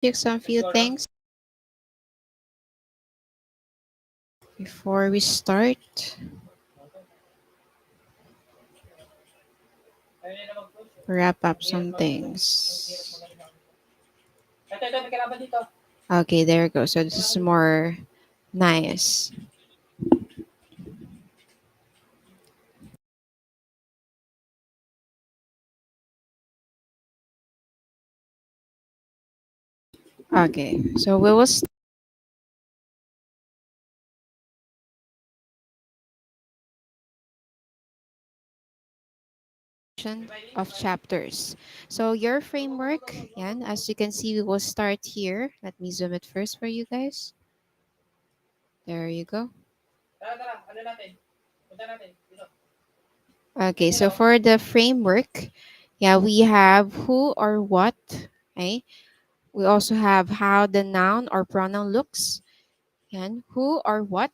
Check some few things before we start. Wrap up some things. Okay, there we go. So this is more nice. Okay, so we will start of chapters. So your framework, yan, as you can see, we will start here. Let me zoom it first for you guys. There you go. Okay, so for the framework, yeah, we have who or what. Okay. We also have how the noun or pronoun looks, and who or what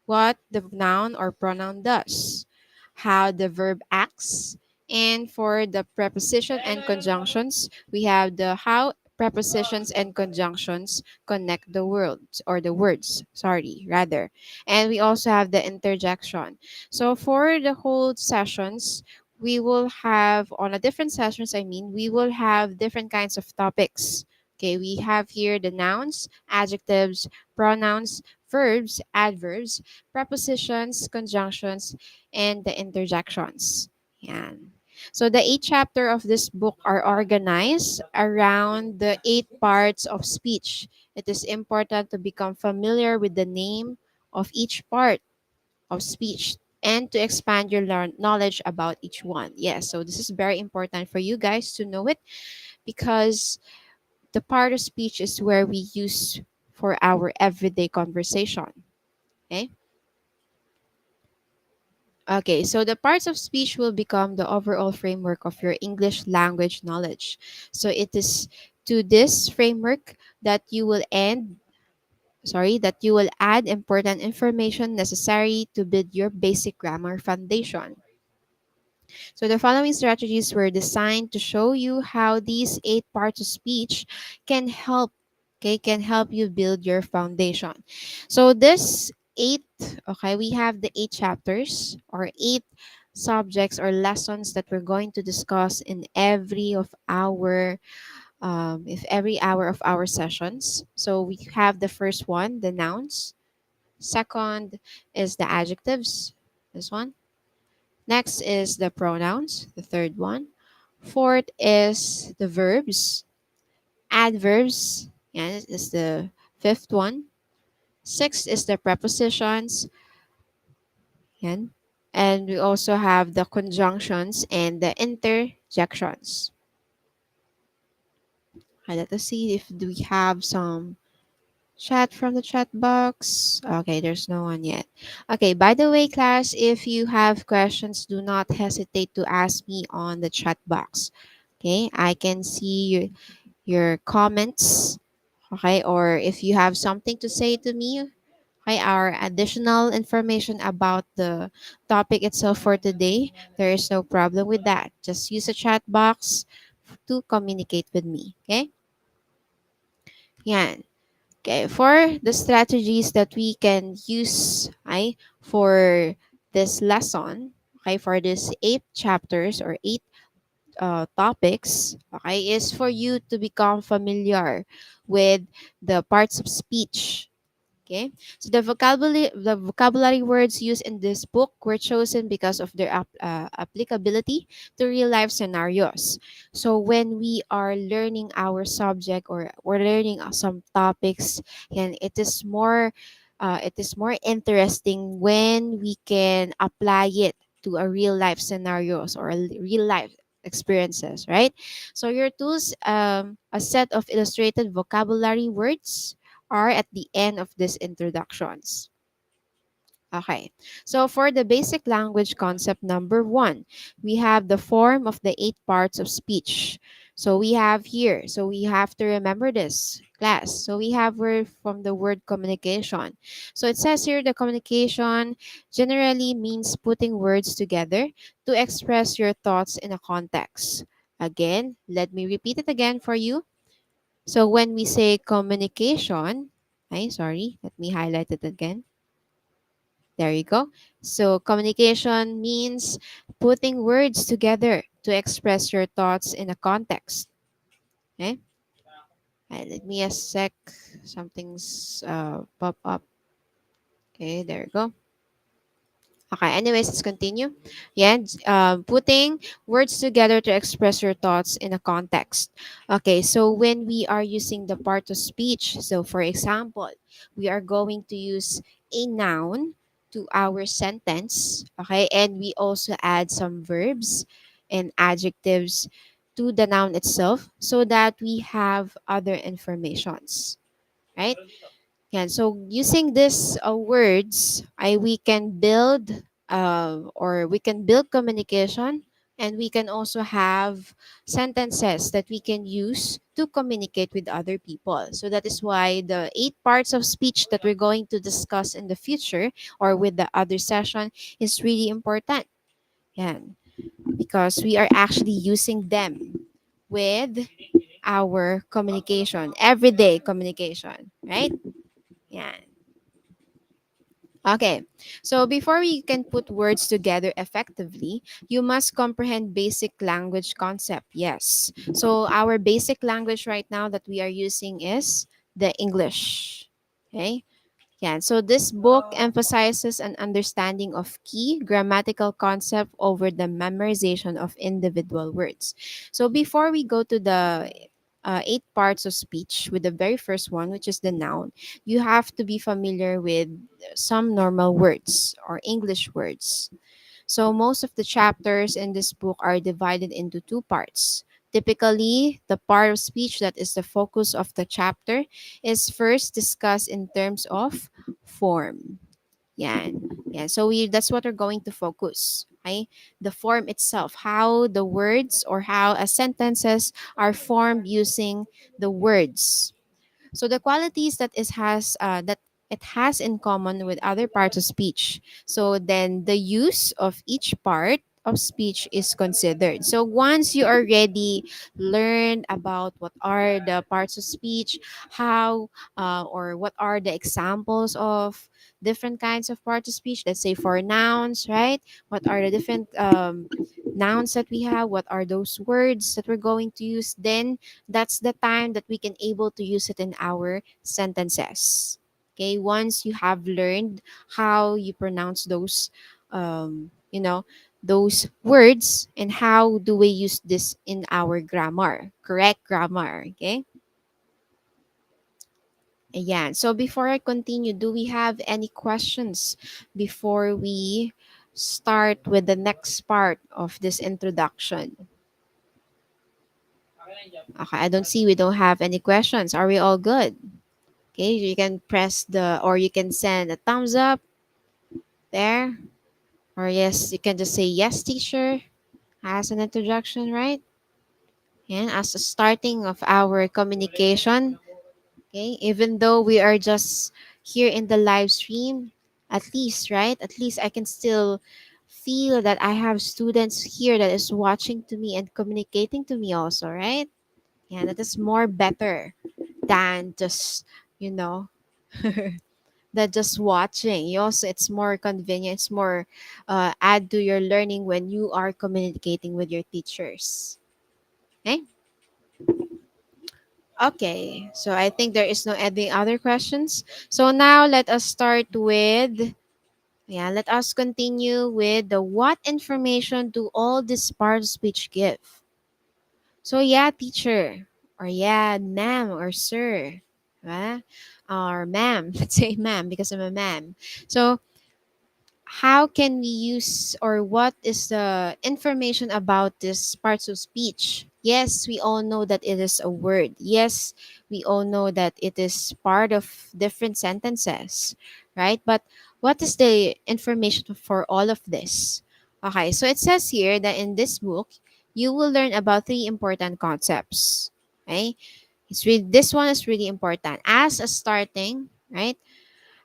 the noun or pronoun does, how the verb acts, and for the preposition and conjunctions, we have the how prepositions and conjunctions connect the words or the words, sorry, rather. And we also have the interjection. So for the whole sessions, we will have on a different sessions, I mean, we will have different kinds of topics. Okay, we have here the nouns, adjectives, pronouns, verbs, adverbs, prepositions, conjunctions, and the interjections. Yan. So the 8 chapter of this book are organized around the 8 parts of speech. It is important to become familiar with the name of each part of speech and to expand your knowledge about each one. Yes, so this is very important for you guys to know it because the part of speech is where we use for our everyday conversation. Okay. Okay, so the parts of speech will become the overall framework of your English language knowledge. So it is to this framework that you will that you will add important information necessary to build your basic grammar foundation. So the following strategies were designed to show you how these 8 parts of speech can help can help you build your foundation. So this eight we have the 8 chapters or 8 subjects or lessons that we're going to discuss in every hour of our sessions. So we have the first one, the nouns. Second is the adjectives. This one. Next is the pronouns, the third one. Fourth is the verbs, adverbs, yeah, this is the fifth one. Sixth is the prepositions, yan. And we also have the conjunctions and the interjections. Let us see if we have some chat from the chat box. Okay, there's no one yet. Okay, by the way, class, if you have questions, do not hesitate to ask me on the chat box. Okay, I can see your comments. Okay, or if you have something to say to me, okay, our additional information about the topic itself for today, there is no problem with that. Just use the chat box to communicate with me. Okay, yan. Okay, for the strategies that we can use for this lesson, okay, for this 8 chapters or 8 topics, okay, is for you to become familiar with the parts of speech. Okay, so the vocabulary words used in this book were chosen because of their applicability to real life scenarios. So when we are learning our subject or we're learning some topics, and it is more interesting when we can apply it to a real life scenarios or real life experiences, right? So your tools, a set of illustrated vocabulary words are at the end of these introductions. Okay, so for the basic language concept number one, we have the form of the 8 parts of speech. So we have here, so we have to remember this class. So we have word from the word communication. So it says here the communication generally means putting words together to express your thoughts in a context. Again, let me repeat it again for you. So when we say communication, ay, sorry, let me highlight it again. There you go. So communication means putting words together to express your thoughts in a context. Okay. Let me a sec. Something's pop up. Okay, there you go. Okay, anyways, let's continue. Yeah, putting words together to express your thoughts in a context. Okay, so when we are using the part of speech, so for example, we are going to use a noun to our sentence, okay, and we also add some verbs and adjectives to the noun itself so that we have other informations, right? Yeah, so using these words, we can build or we can build communication, and we can also have sentences that we can use to communicate with other people. So that is why the 8 parts of speech that we're going to discuss in the future or with the other session is really important. Yeah, because we are actually using them with our communication, everyday communication, right? Yeah. Okay, so before we can put words together effectively, you must comprehend basic language concept. Yes. So our basic language right now that we are using is the English. Okay. Yeah. So this book emphasizes an understanding of key grammatical concept over the memorization of individual words. So before we go to the 8 parts of speech with the very first one, which is the noun, you have to be familiar with some normal words or English words. So most of the chapters in this book are divided into 2 parts. Typically, the part of speech that is the focus of the chapter is first discussed in terms of form. Yan. Yeah. So that's what we're going to focus. Okay? The form itself, how the words or how sentences are formed using the words. So the qualities that it has in common with other parts of speech. So then the use of each part of speech is considered. So once you already learn about what are the parts of speech, how or what are the examples of different kinds of parts of speech, let's say for nouns, right? What are the different nouns that we have? What are those words that we're going to use? Then that's the time that we can able to use it in our sentences. Okay, once you have learned how you pronounce those you know, those words and how do we use this in our grammar, correct grammar. Okay, yeah. So before I continue, do we have any questions before we start with the next part of this introduction? Okay, I don't see we don't have any questions. Are we all good? Okay, you can press the or you can send a thumbs up there. Or yes, you can just say yes, teacher, as an introduction, right? And as a starting of our communication. Okay, even though we are just here in the live stream, at least, right? At least I can still feel that I have students here that is watching to me and communicating to me also, right? Yeah, that is more better than just, you know, than just watching. You also, it's more convenient. It's more add to your learning when you are communicating with your teachers. Okay. Okay. So I think there is no any other questions. So now let us start with yeah. Let us continue with the what information do all these parts of speech give? So yeah, teacher, or yeah, ma'am or sir, huh? Or ma'am. Let's say ma'am because I'm a ma'am. So how can we use or what is the information about this parts of speech? Yes, we all know that it is a word. Yes, we all know that it is part of different sentences, right? But what is the information for all of this? Okay, so it says here that in this book, you will learn about 3 important concepts. Okay, this one is really important as a starting, right?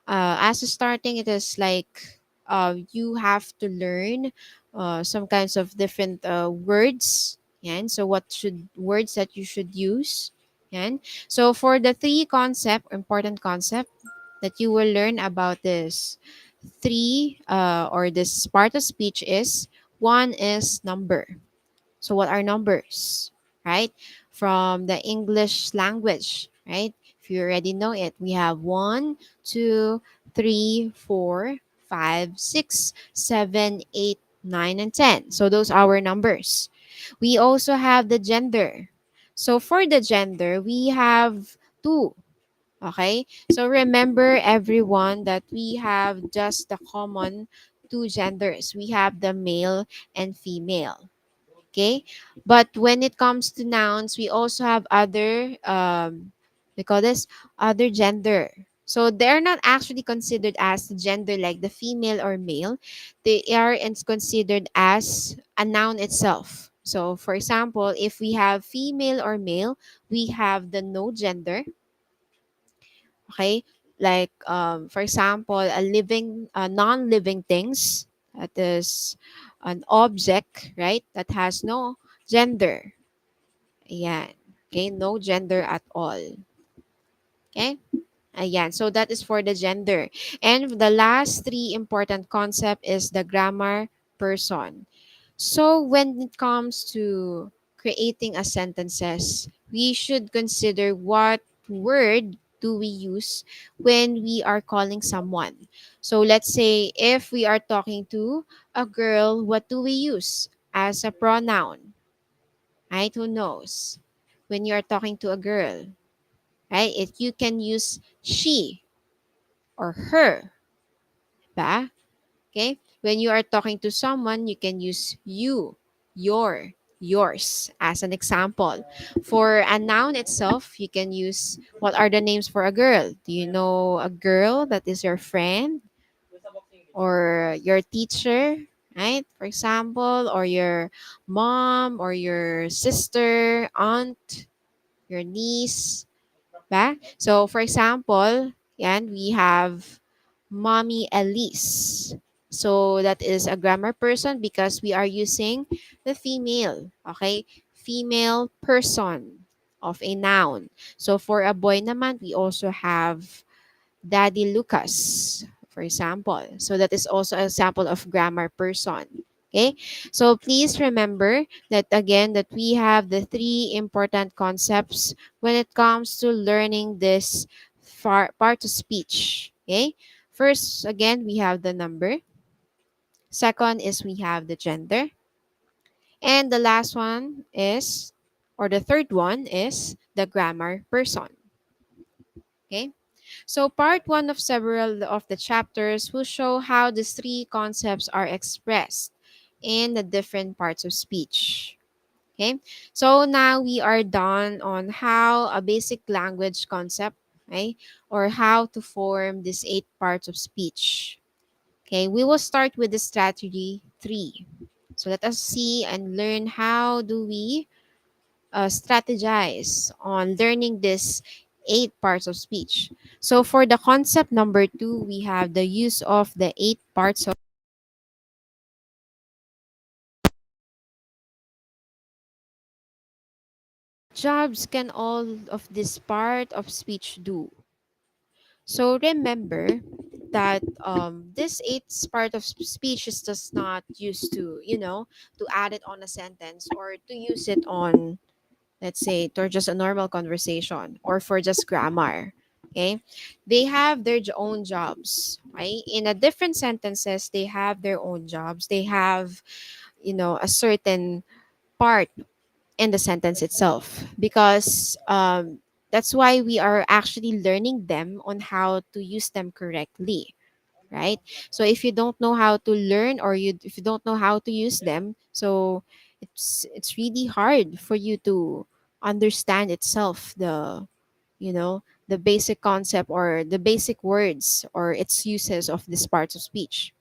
As a starting, it is like you have to learn some kinds of different words. And so what should words that you should use, Yan. So for the three concept, important concept that you will learn about this three or this part of speech is one is number. So what are numbers, right? From the English language, right? If you already know it, we have one, two, three, four, five, six, seven, eight, nine, and 10. So those are our numbers. We also have the gender. So for the gender, we have two. Okay. So remember everyone that we have just the common two genders. We have the male and female. Okay. But when it comes to nouns, we also have other we call this other gender. So they're not actually considered as gender like the female or male. They are considered as a noun itself. So for example, if we have female or male, we have the no gender. Okay. Like for example, a living non-living things, that is an object, right, that has no gender. Ayan. Okay, no gender at all. Okay. Ayan. So that is for the gender. And the last three important concept is the grammar person. So when it comes to creating a sentences, we should consider what word do we use when we are calling someone. So let's say if we are talking to a girl, what do we use as a pronoun? Right? Who knows? When you are talking to a girl, right? If you can use she or her, ba? Okay? When you are talking to someone, you can use you, your, yours as an example. For a noun itself, you can use what are the names for a girl? Do you know a girl that is your friend or your teacher, right? For example, or your mom or your sister, aunt, your niece, ba? So for example, yan, we have Mommy Elise. So that is a grammar person because we are using the female, okay? Female person of a noun. So for a boy naman, we also have Daddy Lucas, for example. So that is also an example of grammar person. Okay, so please remember that again that we have the three important concepts when it comes to learning this part of speech. Okay, first again we have the number. Second is we have the gender, and the last one is, or the third one is the grammar person. Okay. So, part one of several of the chapters will show how these three concepts are expressed in the different parts of speech. Okay, so now we are done on how a basic language concept, right, or how to form these eight parts of speech. Okay, we will start with the strategy three. So, let us see and learn how do we strategize on learning this eight parts of speech. So for the concept number two, we have the use of the eight parts of jobs can all of this part of speech do. So remember that this eight part of speech is just not used to, to add it on a sentence or to use it on, let's say, for just a normal conversation or for just grammar. Okay, they have their own jobs, right? In a different sentences, they have their own jobs. They have, a certain part in the sentence itself because that's why we are actually learning them on how to use them correctly, right? So if you don't know how to learn or if you don't know how to use them, so it's really hard for you to understand itself the basic concept or the basic words or its uses of these parts of speech.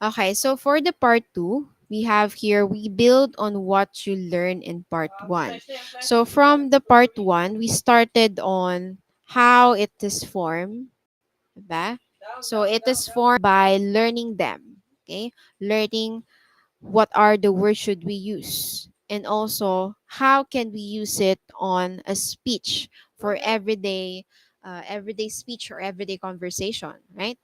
Okay, so for the part 2, we have here we build on what you learn in part 1. So from the part 1, we started on how it is formed. Diba? So it is formed by learning them. Okay? Learning what are the words should we use. and also how can we use it on a speech for everyday speech or everyday conversation, right?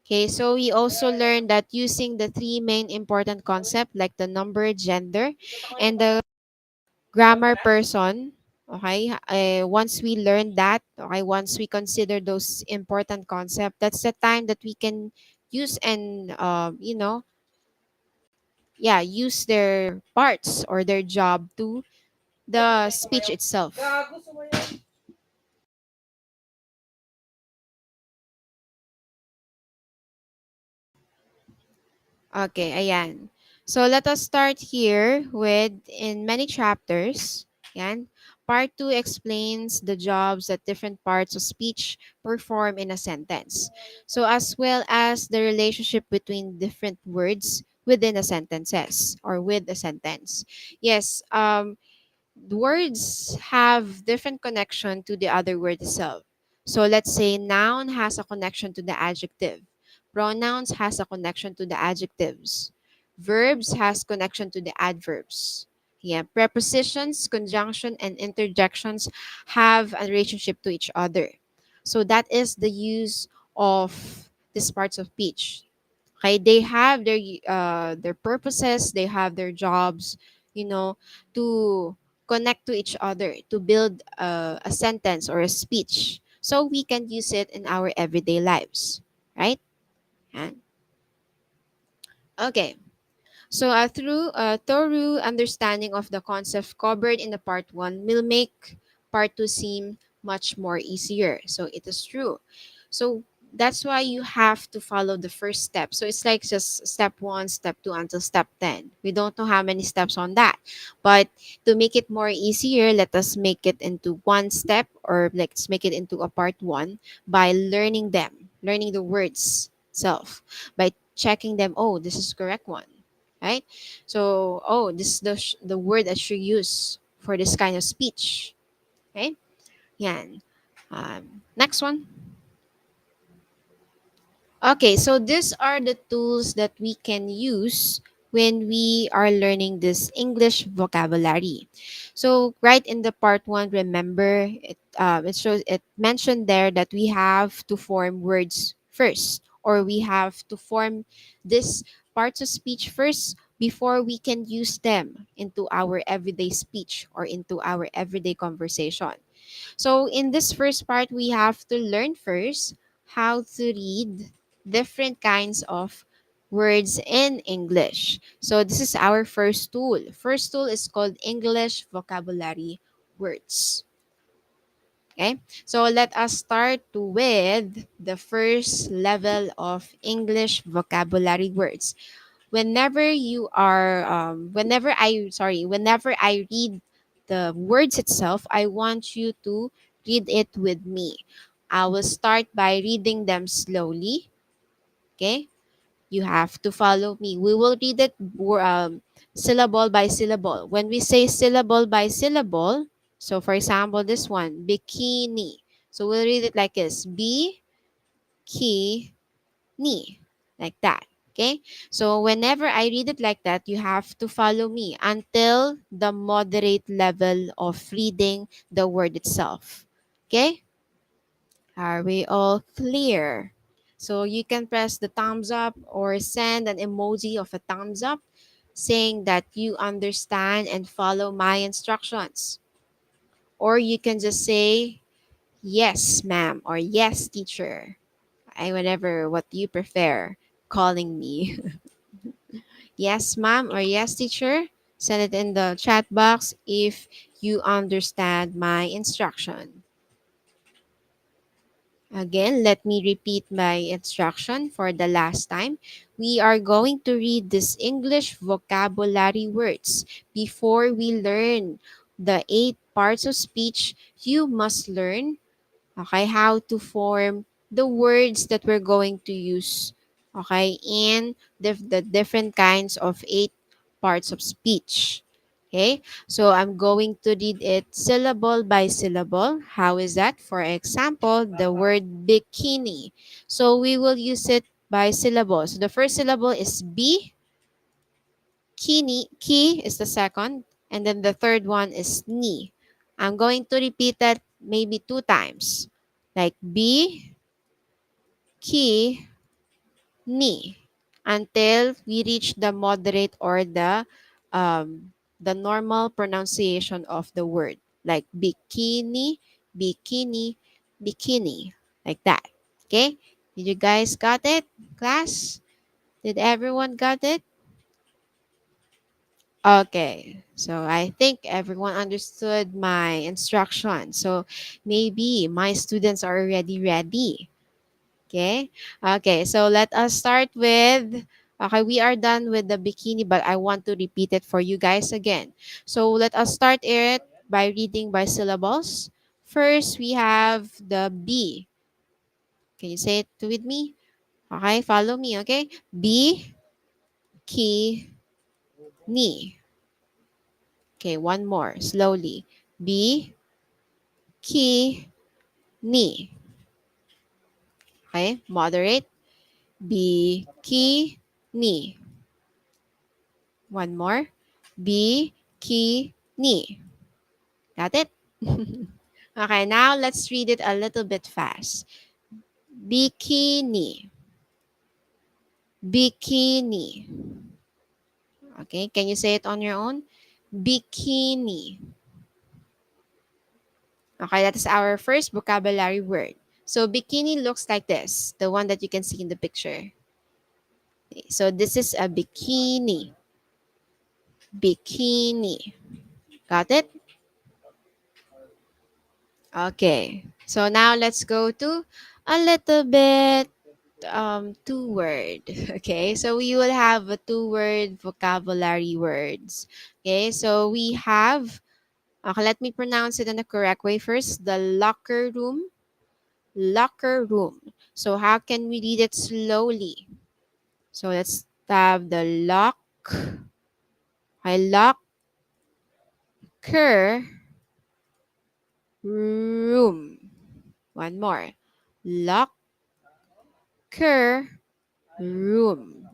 Okay, so we also learned that using the three main important concepts like the number, gender, and the grammar person. Okay, once we learn that, okay, once we consider those important concepts, that's the time that we can use and yeah, use their parts or their job to the speech itself. Okay, ayan. So let us start here with in many chapters. Yan. Part 2 explains the jobs that different parts of speech perform in a sentence. So as well as the relationship between different words within a sentences or with a sentence. Yes, words have different connection to the other word itself. So let's say noun has a connection to the adjective. Pronouns has a connection to the adjectives. Verbs has connection to the adverbs. Yeah, prepositions, conjunction, and interjections have a relationship to each other. So that is the use of these parts of speech. Okay, they have their purposes, they have their jobs, you know, to connect to each other, to build a sentence or a speech, so we can use it in our everyday lives, right? And okay. So, through a thorough understanding of the concept covered in the part one will make part two seem much more easier. So, it is true. So, that's why you have to follow the first step. So, it's like just step one, step two until step 10. We don't know how many steps on that. But to make it more easier, let us make it into one step or let's make it into a part one by learning them, learning the words itself, by checking them. Oh, this is correct one, right? So, oh, this is the word that you use for this kind of speech, right? Yan. Next one. Okay, so these are the tools that we can use when we are learning this English vocabulary. So, right in the part one, remember it mentioned there that we have to form words first, or we have to form this parts of speech first before we can use them into our everyday speech or into our everyday conversation. So in this first part, we have to learn first how to read different kinds of words in English. So this is our first tool. First tool is called English vocabulary words. Okay, so let us start with the first level of English vocabulary words. Whenever I read the words itself, I want you to read it with me. I will start by reading them slowly. Okay, you have to follow me. We will read it syllable by syllable. When we say syllable by syllable, so for example this one, bikini, so we'll read it like this: b ki ni, like that. Okay, so whenever I read it like that, you have to follow me until the moderate level of reading the word itself. Okay, are we all clear? So you can press the thumbs up or send an emoji of a thumbs up saying that you understand and follow my instructions, or you can just say yes ma'am or yes teacher, I whatever what you prefer calling me. Yes, ma'am, or yes, teacher. Send it in the chat box if you understand my instruction. Again, let me repeat my instruction for the last time. We are going to read this English vocabulary words. Before we learn the 8 parts of speech, you must learn, okay, how to form the words that we're going to use, okay, in the different kinds of 8 parts of speech. Okay, so I'm going to read it syllable by syllable. How is that? For example, the word bikini. So we will use it by syllable. So the first syllable is B, Key is the second. And then the third one is ni. I'm going to repeat that maybe 2 times. Like ki, ni. Until we reach the moderate or the normal pronunciation of the word. Like bikini, bikini, bikini. Like that. Okay? Did you guys got it, class? Did everyone got it? Okay, so I think everyone understood my instruction. So maybe my students are already ready. Okay, okay, so let us start with. Okay, we are done with the bikini, but I want to repeat it for you guys again. So let us start it by reading by syllables. First, we have the B. Can you say it with me? Okay, follow me. Okay, B, ki, ni. Okay, one more, slowly. B, ki, ni. Okay, moderate. B, ki, ni. One more. B, ki, ni. Got it? Okay, now let's read it a little bit fast. Bikini. Bikini. Okay, can you say it on your own? Bikini. Okay, that is our first vocabulary word. So bikini looks like this, the one that you can see in the picture. So this is a bikini. Bikini. Got it? Okay. So now let's go to a little bit two word. Okay. So we will have a two word vocabulary words. Okay. So we have let me pronounce it in the correct way first. The locker room. Locker room. So how can we read it slowly? So let's have the lock. I locker room. One more. Locker room.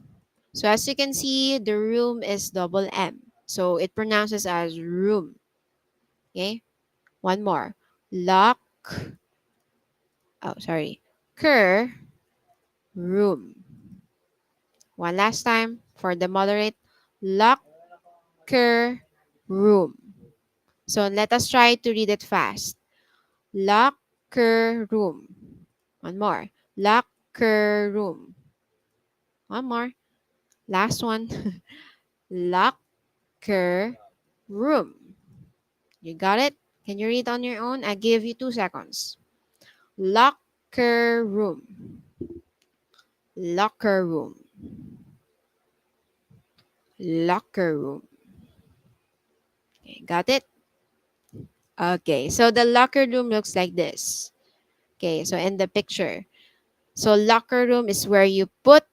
So as you can see, the room is double M. So it pronounces as room. Okay. One more. Lock. Oh, sorry. Cur room. One last time for the moderate. Locker room. So let us try to read it fast. Locker room. One more. Locker room. One more. Last one. Locker room. You got it? Can you read on your own? I give you 2 seconds. Locker room. Locker room. Locker room. Okay, got it? Okay, so the locker room looks like this. Okay, so in the picture. So locker room is where you put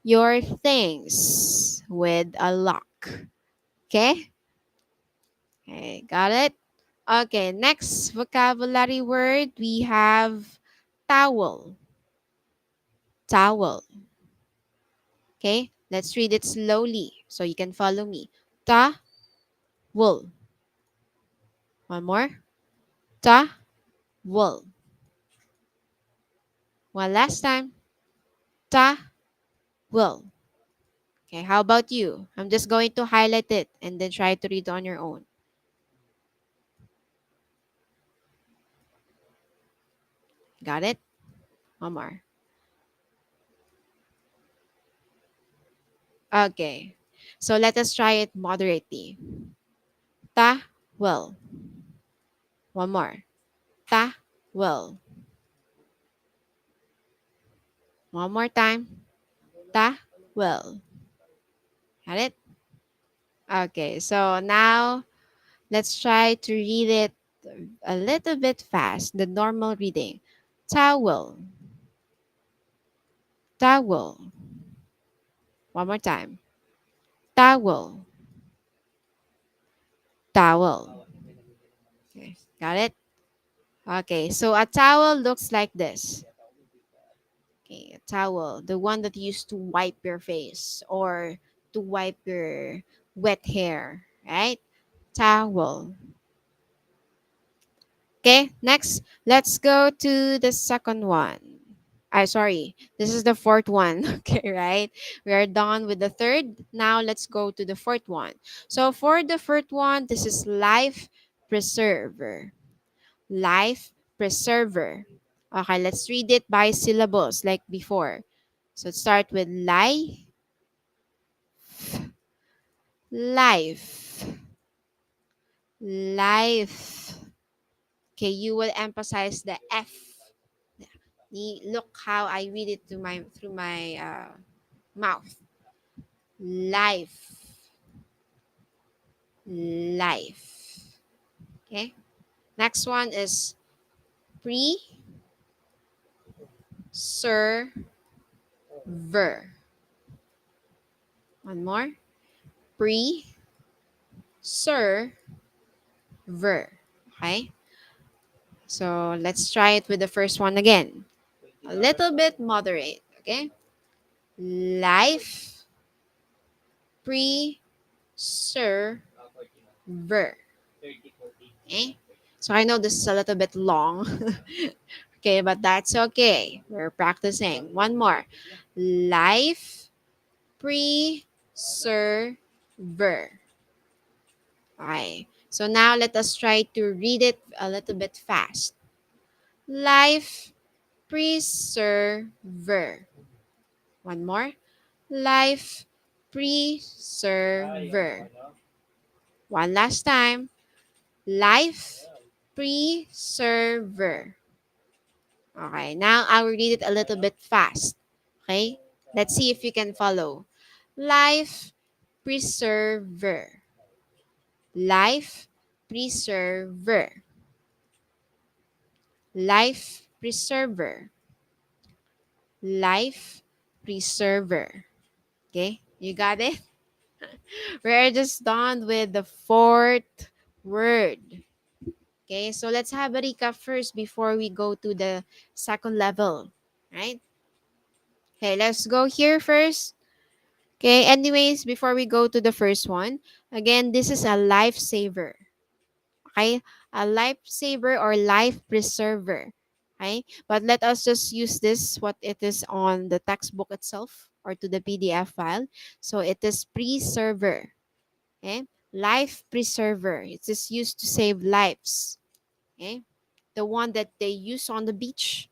your things with a lock. Okay? Okay, got it? Okay, next vocabulary word we have towel. Towel. Okay, let's read it slowly so you can follow me. Ta, wool. One more. Ta, wool. One last time. Ta, wool. Okay, how about you? I'm just going to highlight it and then try to read on your own. Got it? One more. Okay, so let us try it moderately. Ta, wool. One more. Ta, wool. One more time. Ta, wool. Got it? Okay, so now let's try to read it a little bit fast, the normal reading. Towel, towel. One more time. Towel, towel. Okay, got it? Okay, so a towel looks like this. Okay, a towel, the one that you use to wipe your face or to wipe your wet hair, right? Towel. Okay, next, let's go to the second one. I sorry, this is the fourth one. Okay, right? We are done with the third. Now let's go to the fourth one. So for the fourth one, this is life preserver. Life preserver. Okay, let's read it by syllables like before. So start with life, life. Okay, you will emphasize the F. Look how I read it through my mouth. Life, life. Okay. Next one is preserver. One more. Preserver. Okay. So let's try it with the first one again. A little bit moderate. Okay. Life preserver. Okay. So I know this is a little bit long. Okay, but that's okay. We're practicing. One more. Life preserver. Okay. So now let us try to read it a little bit fast. Life preserver. One more. Life preserver. One last time. Life preserver. Okay, now I will read it a little bit fast. Okay, let's see if you can follow. Life preserver. Life preserver. Life preserver. Life preserver. Okay, you got it? We're just done with the fourth word. Okay, so let's have a recap first before we go to the second level. Right? Okay, let's go here first. Okay, anyways, before we go to the first one, again, this is a lifesaver. Okay, a lifesaver or life preserver. Okay, but let us just use this, what it is on the textbook itself or to the PDF file. So it is preserver. Okay, life preserver. It is used to save lives. Okay, the one that they use on the beach.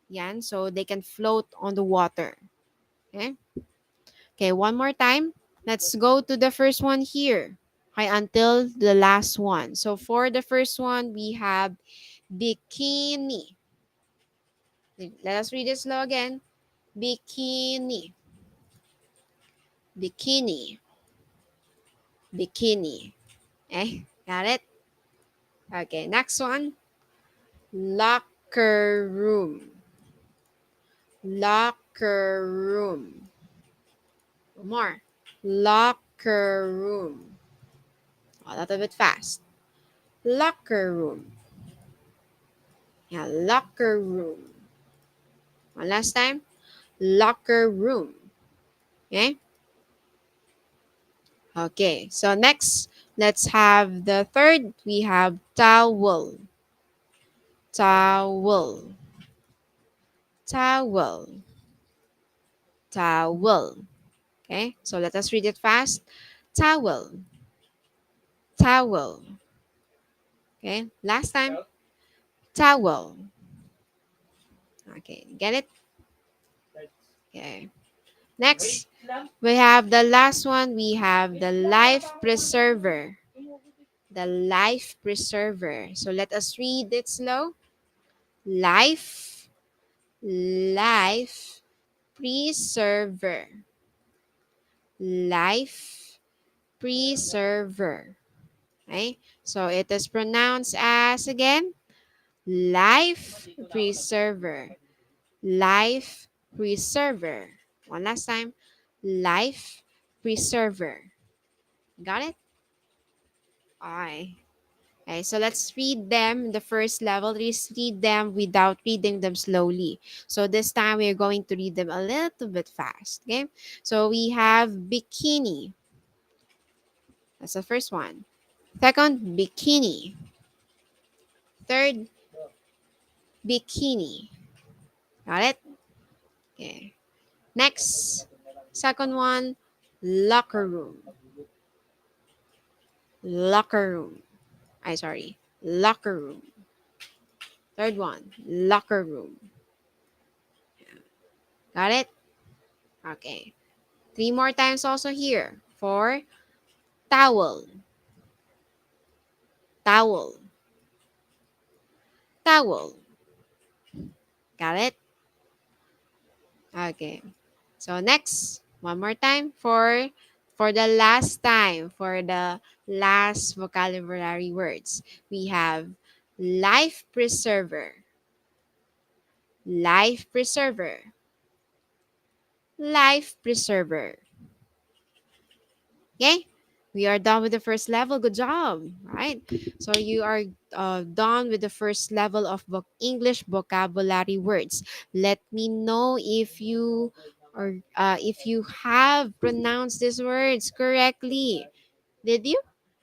Yan, so they can float on the water. Okay, okay, one more time. Let's go to the first one here. Okay, until the last one. So for the first one, we have bikini. Let us read it slow again. Bikini. Bikini. Bikini. Okay, got it? Okay, next one. Locker room. Locker room. One more. Locker room. A little bit fast. Locker room. Yeah, locker room. One last time. Locker room. Okay? Okay, so next, let's have the third. We have towel. Towel. Towel. Towel. Okay, so let us read it fast. Towel. Towel. Okay, last time. Towel. Okay, get it? Okay. Next, we have the last one. We have the life preserver. The life preserver. So let us read it slow. Life, life preserver. Life preserver. Okay? So it is pronounced as again, life preserver. Life preserver. One last time. Life preserver. Got it? Alright. Okay, so let's read them the first level. Let's read them without reading them slowly. So this time we're going to read them a little bit fast. Okay, so we have bikini. That's the first one. Second, bikini. Third, bikini. Got it? Okay. Next, second one, locker room. Locker room. Locker room. Third one, locker room. Got it? Okay. Three more times also here for towel. Towel. Towel. Got it? Okay. So next, one more time for the last time, for the last vocabulary words. We have life preserver. Life preserver. Life preserver. Okay? We are done with the first level. Good job, right? So you are done with the first level of English vocabulary words. Let me know if you have pronounced these words correctly. Did you?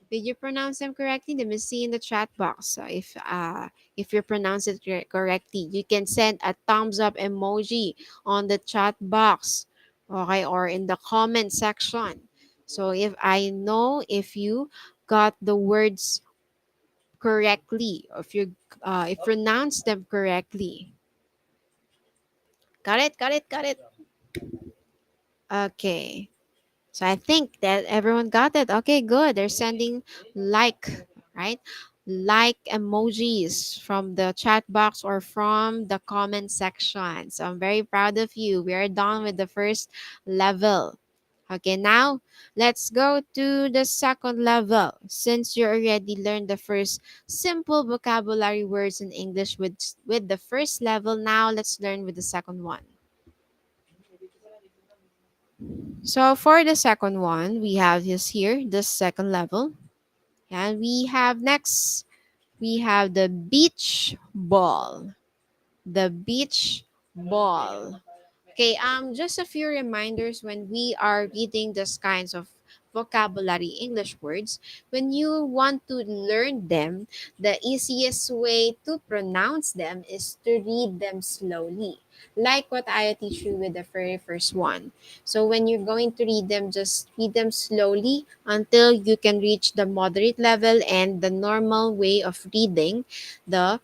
Did you pronounce them correctly? Let me see in the chat box. So if you pronounce it correctly, you can send a thumbs up emoji on the chat box, okay, or in the comment section. So if I know if you got the words correctly, or if pronounce them correctly. Got it? Got it? Got it? Okay. So I think that everyone got it. Okay, good. They're sending like, right? Like emojis from the chat box or from the comment section. So I'm very proud of you. We are done with the first level. Okay, now let's go to the second level. Since you already learned the first simple vocabulary words in English with the first level, now let's learn with the second one. So for the second one, we have this here, the second level. And we have the beach ball. The beach ball. Okay, just a few reminders when we are reading these kinds of vocabulary English words. When you want to learn them, the easiest way to pronounce them is to read them slowly. Like what I teach you with the very first one. So when you're going to read them, just read them slowly until you can reach the moderate level and the normal way of reading the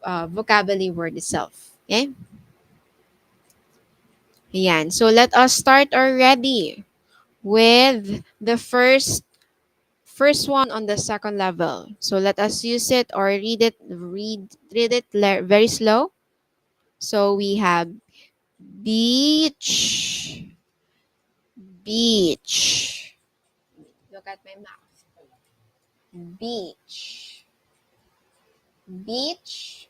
vocabulary word itself. Okay? Yan. So let us start already with the first one on the second level. So let us use it or read it very slow. So we have beach, beach. Look at my mouth. Beach, beach,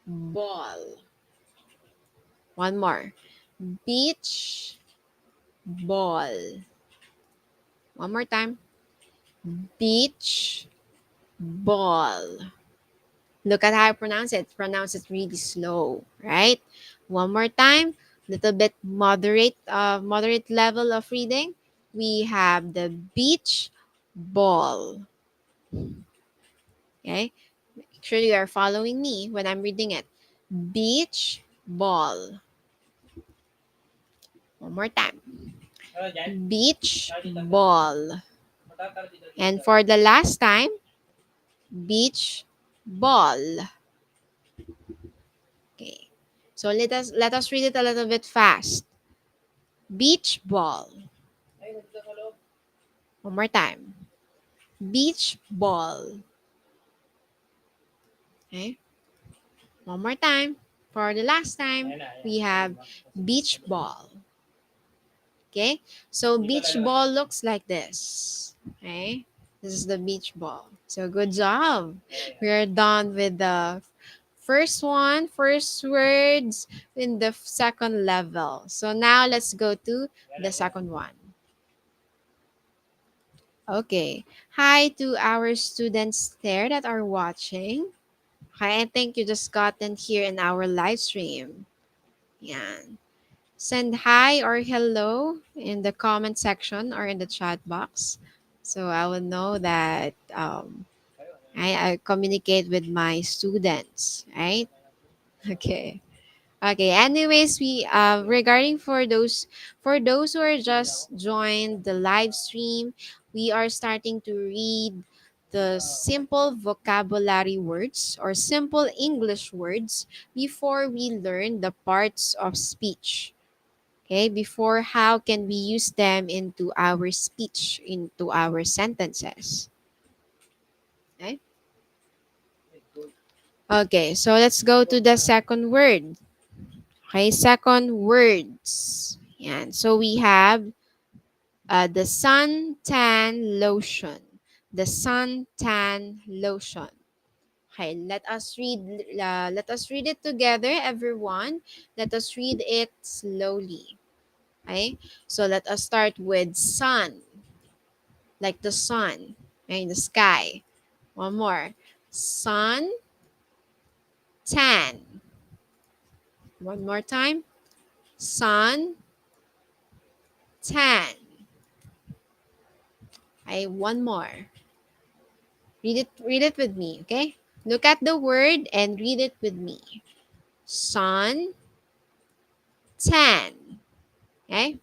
ball. One more. Beach, ball. One more time. Beach, ball. Look at how I pronounce it. Pronounce it really slow, right? One more time. Little bit moderate level of reading. We have the beach ball. Okay? Make sure you are following me when I'm reading it. Beach ball. One more time. Beach ball. And for the last time, beach ball. Okay. So let us read it a little bit fast. Beach ball. One more time. Beach ball. Okay. One more time. For the last time, we have beach ball. Okay. So beach ball looks like this. Okay. This is the beach ball. So good job. We are done with the first words in the second level. So now let's go to the second one. Okay. Hi to our students there that are watching. Hi, I think you just gotten here in our live stream. Yeah. Send hi or hello in the comment section or in the chat box. so I will know that I communicate with my students, right? Okay. Okay. Anyways, we regarding for those who are just joined the live stream, we are starting to read the simple vocabulary words or simple English words before we learn the parts of speech. Okay, before how can we use them into our speech, into our sentences. Okay. Okay, so let's go to the second word. Okay, second words. Yan. So we have the suntan lotion. The suntan lotion. Okay, let us read it together, everyone. Let us read it slowly. Okay, so let us start with sun, like the sun, okay, in the sky. One more. Sun tan. One more time. Sun tan. Okay, one more. Read it with me, okay? Look at the word and read it with me. Sun tan. Okay?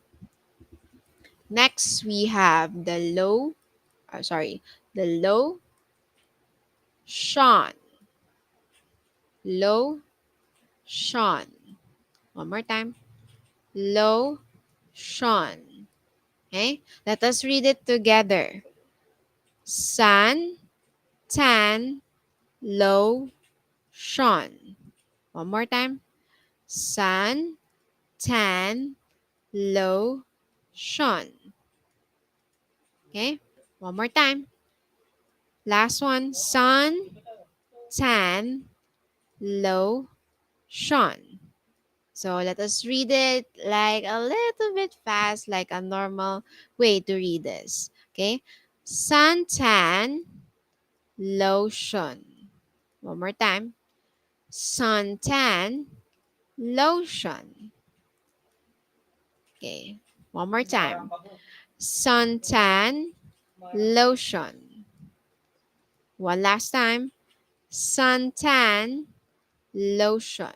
Next we have the low Sean. Low Sean. One more time. Low Sean. Okay? Let us read it together. Sun tan low Sean. One more time. Sun tan low Sean. Okay? One more time. Last one. Sun tan low Sean. So let us read it like a little bit fast, like a normal way to read this. Okay? Suntan lotion. One more time. Suntan lotion. Okay. One more time. Suntan lotion. One last time. Suntan lotion.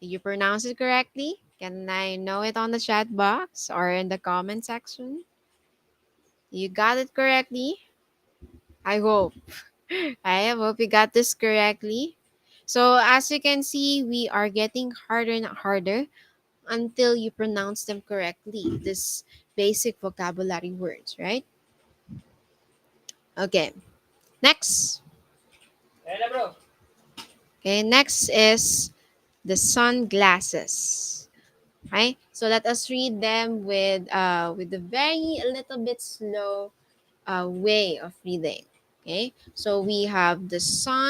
Did you pronounce it correctly? Can I know it on the chat box or in the comment section? You got it correctly? I hope. I hope you got this correctly. So as you can see, we are getting harder and harder until you pronounce them correctly. This basic vocabulary words, right? Okay. Next. Okay, next is the sunglasses. Right? So let us read them with a very a little bit slow way of reading. Okay, so we have the sunglasses.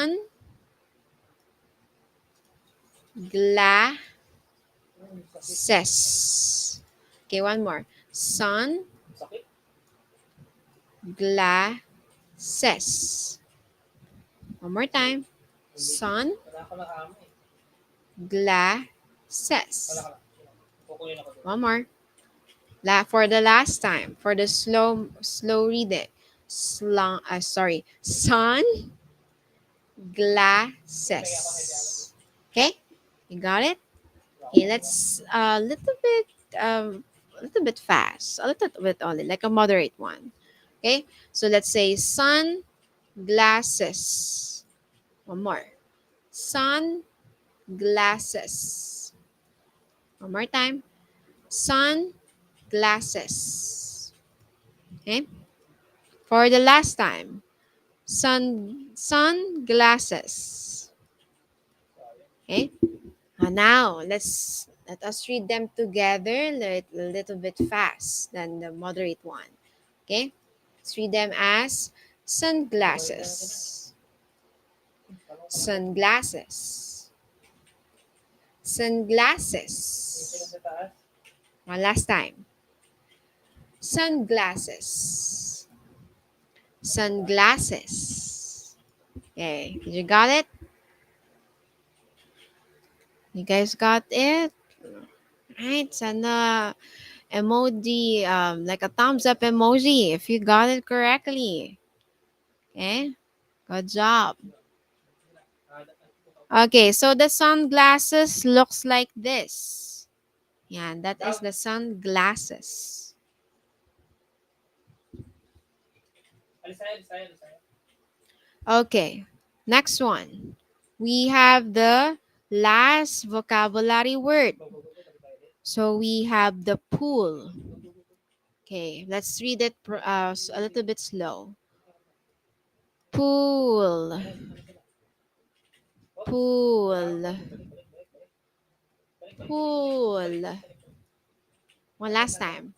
Okay, one more. Sunglasses. One more time. Sunglasses. One more. For the last time, for the slow read it. Sunglasses. Okay, you got it. Okay, let's a little bit fast, a little bit only, like a moderate one. Okay, so let's say sunglasses. One more. Sunglasses. One more time. Sunglasses. Okay. For the last time. Sunglasses. Okay. Now let us read them together a little bit fast than the moderate one. Okay. Let's read them as sunglasses. Sunglasses. Sunglasses. One last time. Sunglasses. Sunglasses. Okay, did you got it? You guys got it? Right, sana emoji, like a thumbs up emoji if you got it correctly. Okay, good job. Okay, so the sunglasses looks like this. Yeah, that is the sunglasses. Okay, next one. We have the last vocabulary word. So we have the pool. Okay, let's read it a little bit slow. Pool, pool, pool. One last time.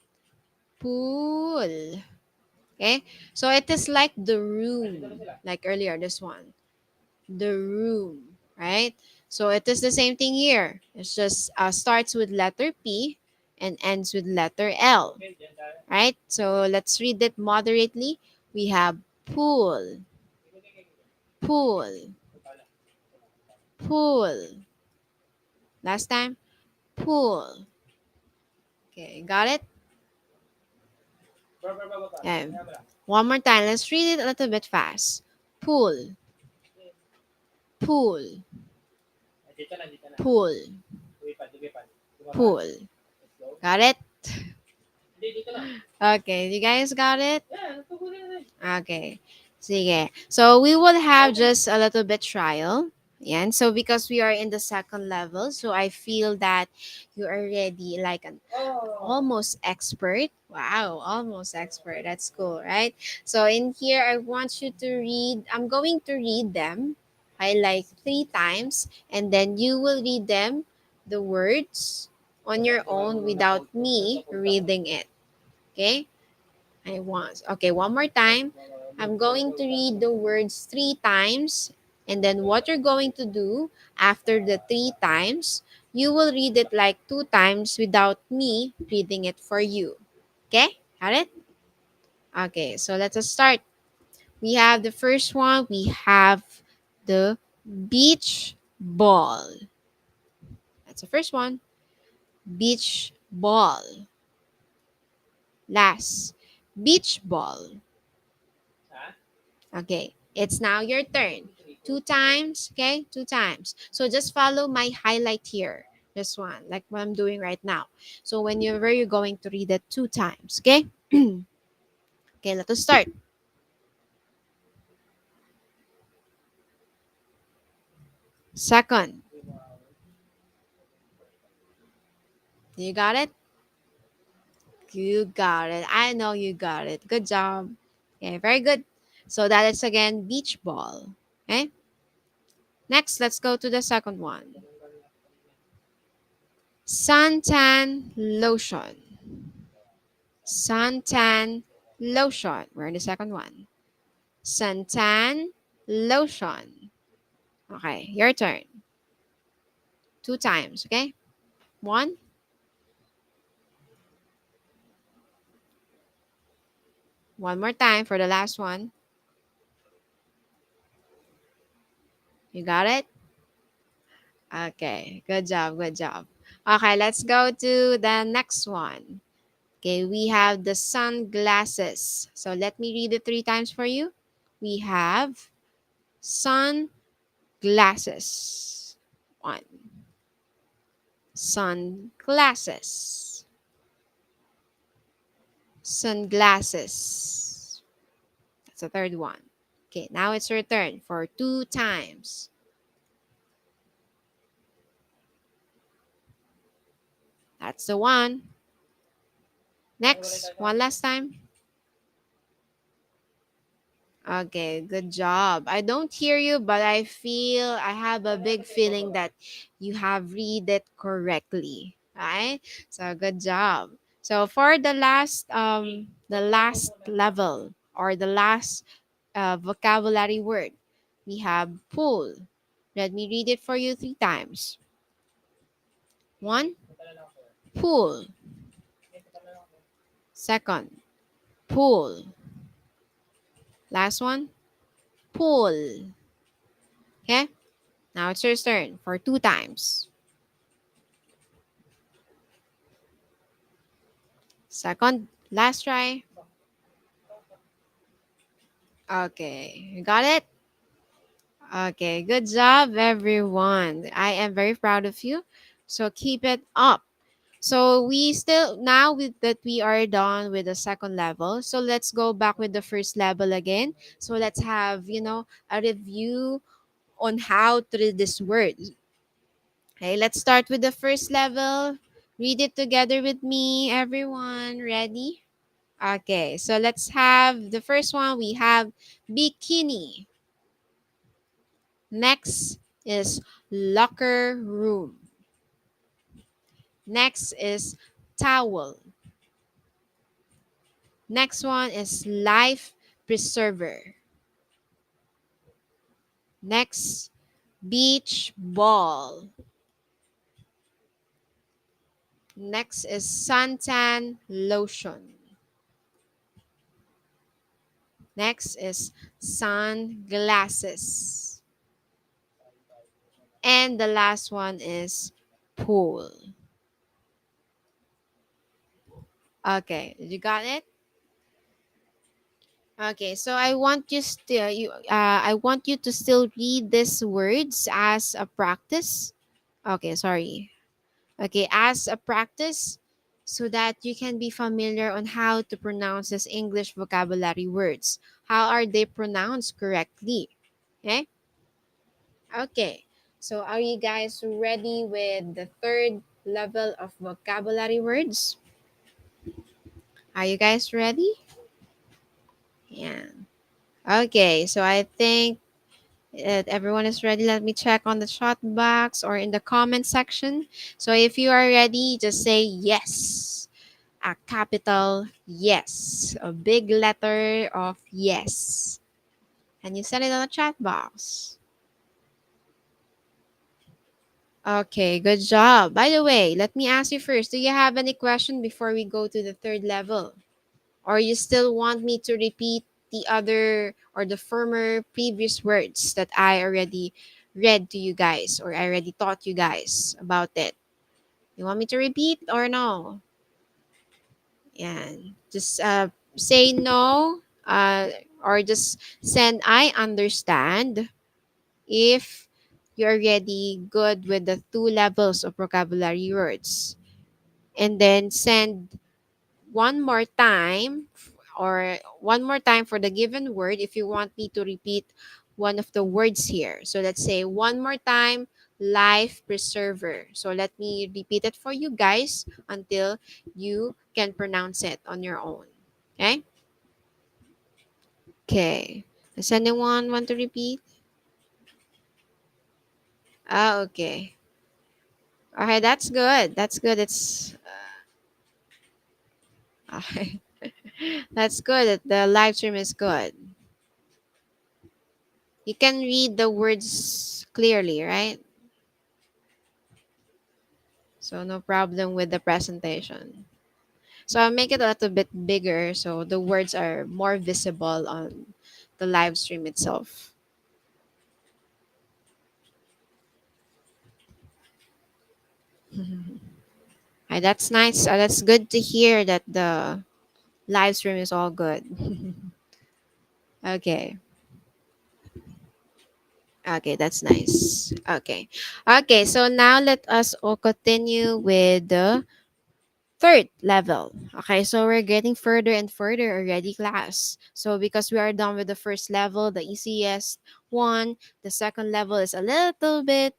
Pool. Okay, so it is like the room, like earlier, this one. The room, right? So it is the same thing here. It's just starts with letter P and ends with letter L, right? So let's read it moderately. We have pool, pool, pool. Last time, pool. Okay, got it? And one more time. Let's read it a little bit fast. Pool, pool, pool, pool. Got it? Okay, you guys got it? Okay. Sige. So we will have just a little bit trial. Yeah, and so because we are in the second level, so I feel that you are already like an almost expert. Wow, almost expert. That's cool, right? So in here, I want you to read. I'm going to read them. I like 3 times, and then you will read them, the words, on your own without me reading it. Okay? I want. Okay, one more time. I'm going to read the words 3 times. And then what you're going to do after the 3 times, you will read it like 2 times without me reading it for you. Okay? Got it? Okay, so let's just start. We have the first one. We have the beach ball. That's the first one. Beach ball. Last. Beach ball. Okay, it's now your turn. 2 times, okay? 2 times. So just follow my highlight here. This one, like what I'm doing right now. So whenever you're going to read it 2 times, okay? Okay, let us start. Second, you got it? You got it. I know you got it. Good job. Okay, very good. So that is again beach ball. Okay? Next, let's go to the second one. Suntan lotion. Suntan lotion. We're in the second one. Suntan lotion. Okay, your turn. 2 times, okay? One, one more time for the last one. You got it? Okay, good job, good job. Okay, let's go to the next one. Okay, we have the sunglasses. So let me read it 3 times for you. We have sunglasses. One, sunglasses. Sunglasses. That's the third one. Okay, now it's your turn for 2 times. That's the one. Next, one last time. Okay, good job. I don't hear you, but I have a big feeling that you have read it correctly, right? So good job. So for the last level or the last vocabulary word, we have pool. Let me read it for you 3 times. One, pool. Second, pool. Last one, pool. Okay? Now it's your turn for 2 times. Second, last try. Okay, you got it? Okay, good job, everyone. I am very proud of you. So keep it up. So we still now with that we are done with the second level. So let's go back with the first level again. So let's have, a review on how to read this word. Okay, let's start with the first level. Read it together with me, everyone. Ready? Okay, so let's have the first one. We have bikini. Next is locker room. Next is towel. Next one is life preserver. Next, beach ball. Next is suntan lotion. Next is sunglasses. And the last one is pool. Okay, you got it? Okay, so I want you to still read these words as a practice. Okay, sorry. Okay, as a practice so that you can be familiar on how to pronounce these English vocabulary words. How are they pronounced correctly? Okay? Okay. So are you guys ready with the third level of vocabulary words? Are you guys ready? Yeah. Okay, so I think everyone is ready. Let me check on the chat box or in the comment section. So if you are ready, just say yes. A capital yes. A big letter of yes. And you send it on the chat box. Okay, good job. By the way, let me ask you first. Do you have any question before we go to the third level? Or you still want me to repeat the other or the former previous words that I already read to you guys or I already taught you guys about it? You want me to repeat or no? Yeah. Just say no or just send I understand if you're already good with the two levels of vocabulary words. And then send one more time or one more time for the given word if you want me to repeat one of the words here. So let's say one more time, life preserver. So let me repeat it for you guys until you can pronounce it on your own. Okay? Okay. Does anyone want to repeat? Ah, okay. Okay, that's good. That's good. It's okay. That's good. The live stream is good. You can read the words clearly, right? So no problem with the presentation. So I'll make it a little bit bigger so the words are more visible on the live stream itself. That's nice. That's good to hear that the live stream is all good. Okay. Okay, that's nice. Okay. Okay, so now let us all continue with the third level. Okay, so we're getting further and further already, class. So because we are done with the first level, the easiest one, the second level is a little bit,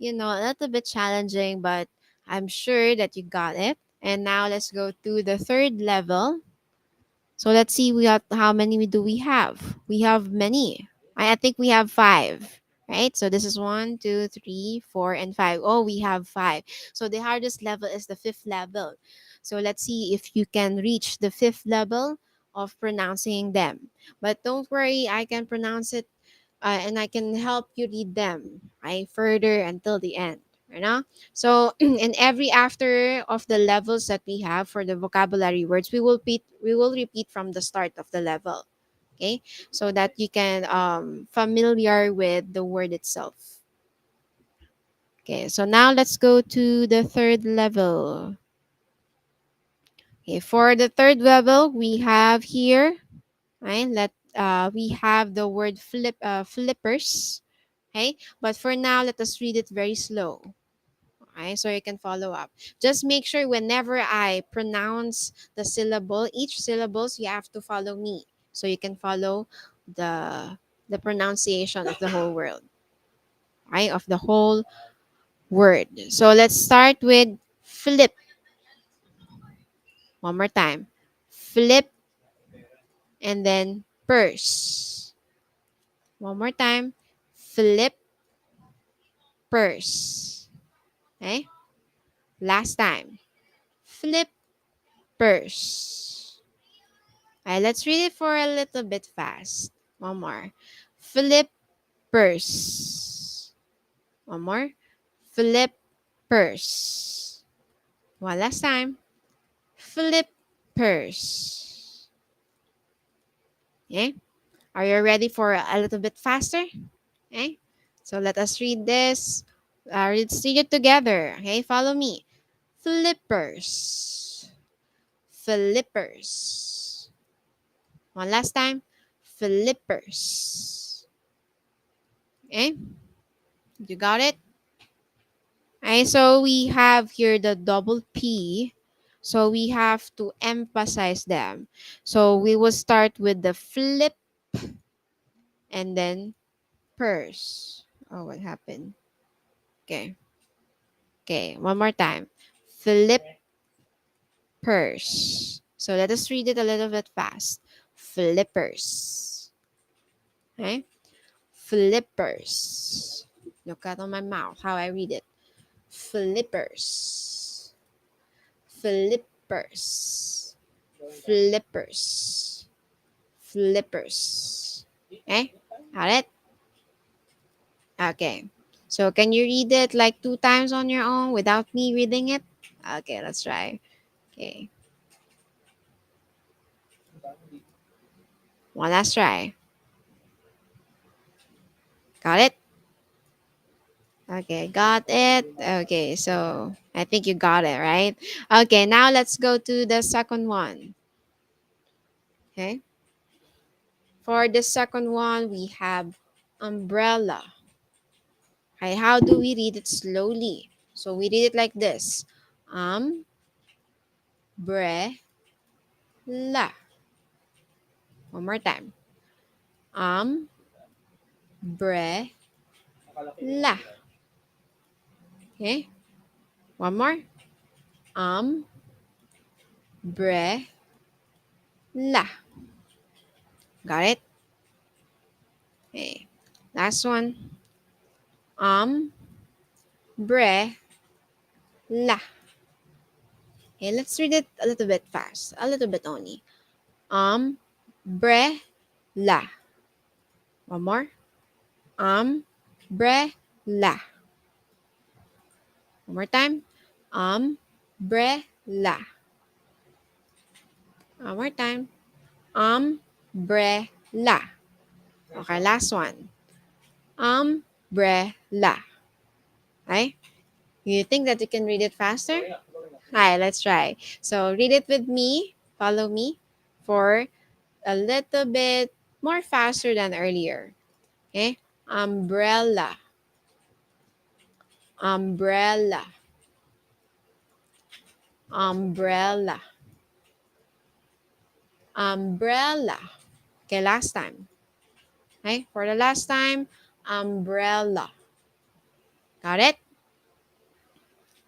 a little bit challenging, but I'm sure that you got it. And now let's go to the third level. So let's see how many do we have? We have many. I think we have five, right? So this is one, two, three, four, and five. Oh, we have five. So the hardest level is the fifth level. So let's see if you can reach the fifth level of pronouncing them. But don't worry, I can pronounce it and I can help you read them further until the end. You know? So in every after of the levels that we have for the vocabulary words, we will repeat from the start of the level. Okay? So that you can familiar with the word itself. Okay, so now let's go to the third level. Okay, for the third vowel, we have here, right? We have the word flippers. Okay, but for now, let us read it very slow. Okay, so you can follow up. Just make sure whenever I pronounce the syllable, each syllables, you have to follow me, so you can follow the the pronunciation of the whole world, right? Of the whole word. So let's start with flip. One more time. Flip and then purse. One more time. Flip purse. Okay? Last time. Flip purse. Alright, let's read it for a little bit fast. One more. Flip purse. One more. Flip purse. One last time. Flip purse. Okay? Are you ready for a little bit faster? Okay? So let us read this. Let's read it together. Okay? Follow me. Flippers. Flippers. One last time. Flippers. Okay? You got it? Okay, so we have here the double P. So we have to emphasize them. So we will start with the flip and then purse. Oh, what happened? Okay. Okay, one more time. Flip purse. So let us read it a little bit fast. Flippers. Okay? Flippers. Look at on my mouth how I read it. Flippers. Flippers. Flippers. Flippers. Okay? Got it? Okay. So can you read it like 2 times on your own without me reading it? Okay, let's try. Okay. One last try. Got it? Okay, got it. Okay, so I think you got it, right? Okay, now let's go to the second one. Okay. For the second one, we have umbrella. Okay, how do we read it slowly? So we read it like this. Umbrella. One more time. Umbrella. Okay. One more. Umbrella. Got it? Okay. Last one. Umbrella. Okay, let's read it a little bit fast. A little bit only. Umbrella. One more. Umbrella. One more time. Umbrella. One more time. Umbrella. Okay, last one. Umbrella. Okay? You think that you can read it faster? Hi, let's try. So read it with me. Follow me for a little bit more faster than earlier. Okay? Umbrella. Umbrella. Umbrella. Umbrella. Okay, last time. Okay, for the last time, umbrella. Got it?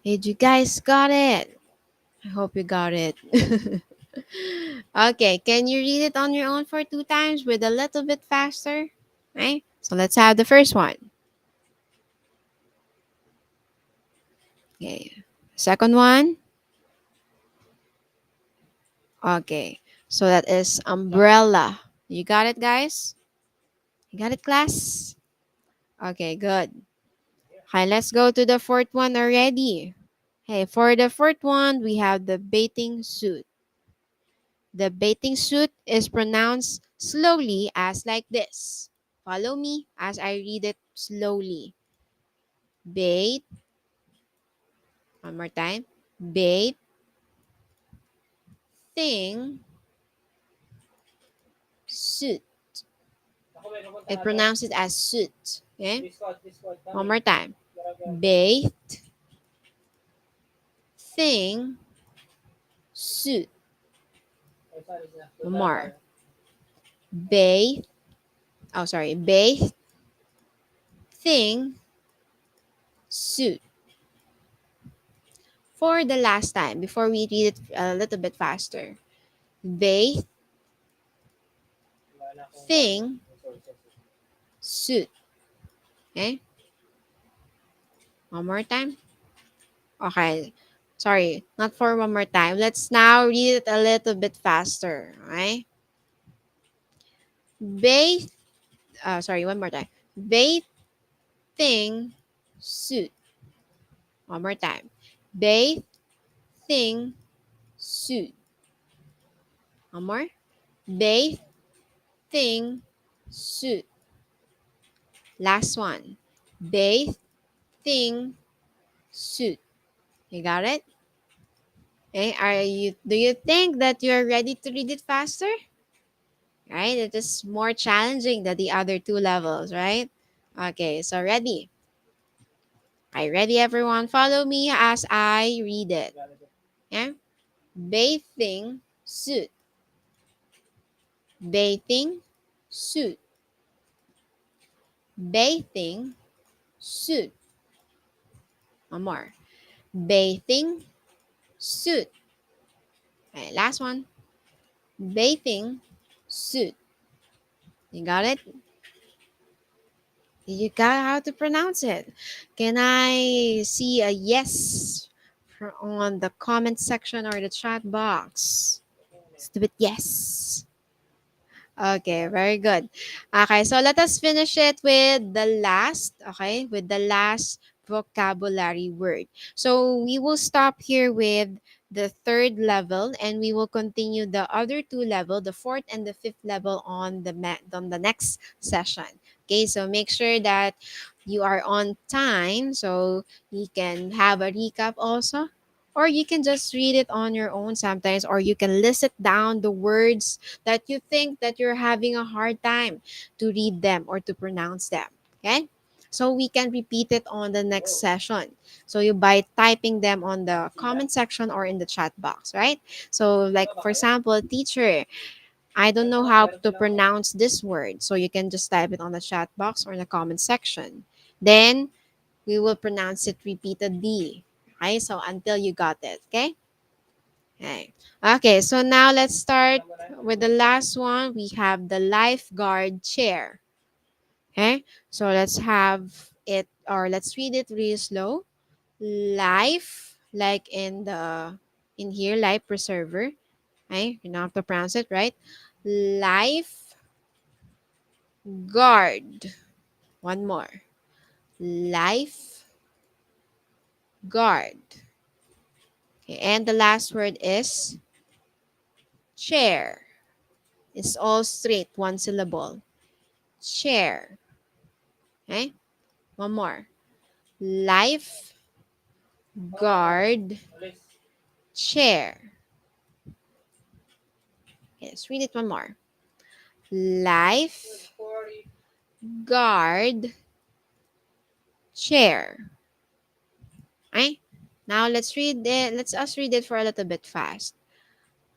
Did you guys got it? I hope you got it. Okay, can you read it on your own for 2 times with a little bit faster? Right? So let's have the first one. Okay. Second one. Okay. So that is umbrella. You got it, guys? You got it, class? Okay, good. Okay, let's go to the fourth one already. Hey, for the fourth one, we have the bathing suit. The bathing suit is pronounced slowly as like this. Follow me as I read it slowly. Bath. One more time. Bath thing, suit. It pronounces as suit. Okay? One more time. Baked thing, suit. One more. Bathe. Oh, sorry. Bathe thing, suit. For the last time, before we read it a little bit faster. Bathe thing, suit. Okay? One more time. Okay. Sorry, not for one more time. Let's now read it a little bit faster. Okay? Bathe, sorry, one more time. Bathe thing, suit. One more time. Bathe thing, suit. One more. Bathe thing, suit. Last one. Bathe thing, suit. You got it? Okay, do you think that you're ready to read it faster? Right? It is more challenging than the other two levels, right? Okay, so ready. Are you ready, everyone? Follow me as I read it. Yeah? Bathing suit. Bathing suit. Bathing suit. One more. Bathing suit. Okay, last one. Bathing suit. You got it? You got how to pronounce it. Can I see a yes on the comment section or the chat box? Let's do it. Yes. Okay, very good. Okay, so let us finish it with the last, okay, with the last vocabulary word. So we will stop here with the third level and we will continue the other two level, the fourth and the fifth level on on the next session. Okay, so make sure that you are on time so you can have a recap also. Or you can just read it on your own sometimes, or you can list it down the words that you think that you're having a hard time to read them or to pronounce them. Okay? So we can repeat it on the next session. So you by typing them on the comment section or in the chat box, right? So like for example, teacher, I don't know how to pronounce this word. So you can just type it on the chat box or in the comment section. Then we will pronounce it repeatedly. Okay? So until you got it, okay? Okay. Okay, so now let's start with the last one. We have the lifeguard chair. Okay, so let's have it or let's read it really slow. Life, like in here, life preserver. Okay, you don't have to pronounce it, right? Life guard. One more. Life guard. Okay, and the last word is chair. It's all straight, one syllable. Chair. Okay? One more. Life guard chair. Okay, let's read it one more. Life guard chair. Okay? Now let's read it. Let's us read it for a little bit fast.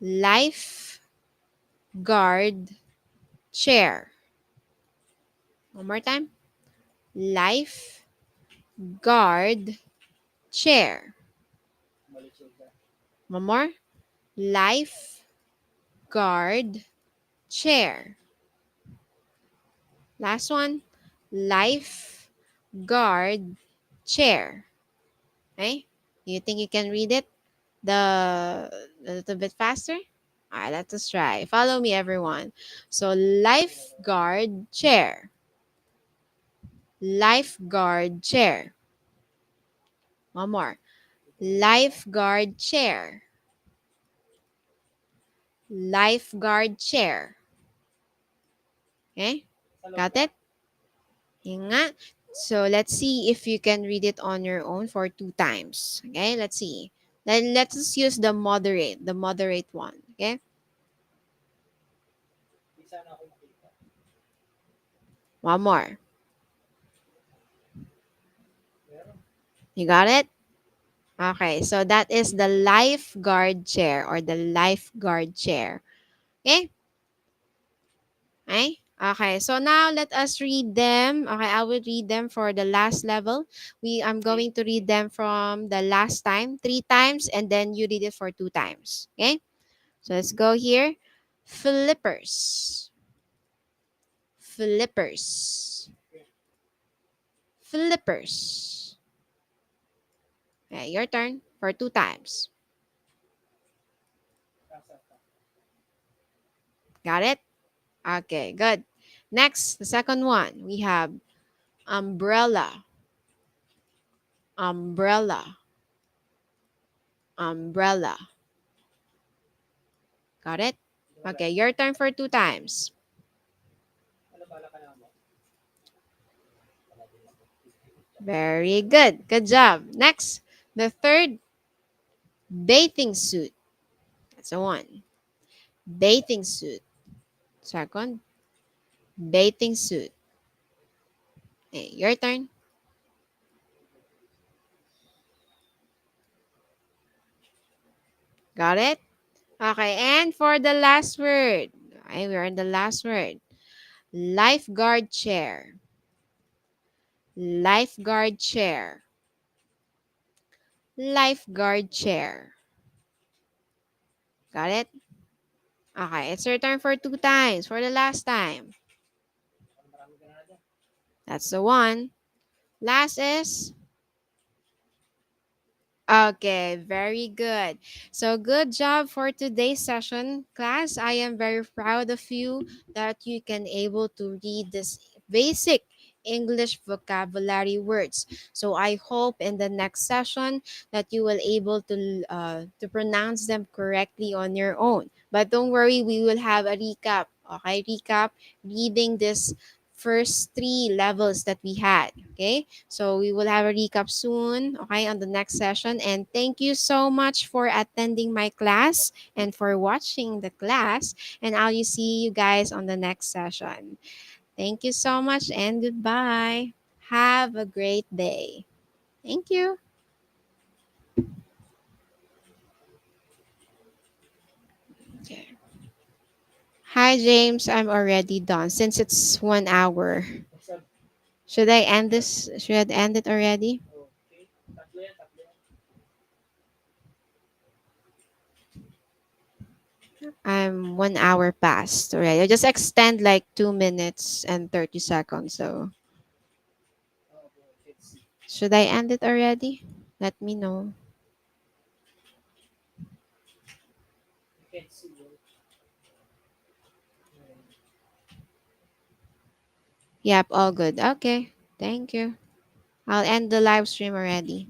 Life guard chair. One more time. Life guard chair. One more. Life guard chair. Last one. Life guard chair. Okay? You think you can read it a little bit faster? All right, let us try. Follow me, everyone. So, lifeguard chair. Lifeguard chair. One more. Lifeguard chair. Lifeguard chair. Okay? Got it? Yun nga. So, let's see if you can read it on your own for 2 times. Okay? Let's see. Then let's use the moderate one. Okay? One more. You got it? Okay, so that is the lifeguard chair or the lifeguard chair. Okay? Okay? Okay, so now let us read them. Okay, I will read them for the last level. I'm going to read them from the last time, 3 times, and then you read it for 2 times. Okay? So let's go here. Flippers. Flippers. Flippers. Okay, your turn for 2 times. Got it? Okay, good. Next, the second one, we have umbrella. Umbrella. Umbrella. Got it? Okay, your turn for 2 times. Very good. Good job. Next, the third, bathing suit. That's the one. Bathing suit. Second, bathing suit. Okay, your turn. Got it? Okay, and for the last word. Okay, we're in the last word. Lifeguard chair. Lifeguard chair. Lifeguard chair. Got it? Okay, it's your turn for 2 times. For the last time. That's the one. Last is okay, very good. So good job for today's session, class. I am very proud of you that you can able to read this basic English vocabulary words. So I hope in the next session that you will able to pronounce them correctly on your own. But don't worry, we will have a recap. Okay, recap reading this first 3 levels that we had. Okay. So we will have a recap soon, okay, on the next session. And thank you so much for attending my class and for watching the class. And I'll see you guys on the next session. Thank you so much and goodbye. Have a great day. Thank you. Okay. Hi, James. I'm already done since it's 1 hour. Should I end this? Should I end it already? I'm 1 hour past already. I just extend like 2 minutes and 30 seconds. So should I end it already? Let me know. Yep, all good. Okay. Thank you. I'll end the live stream already.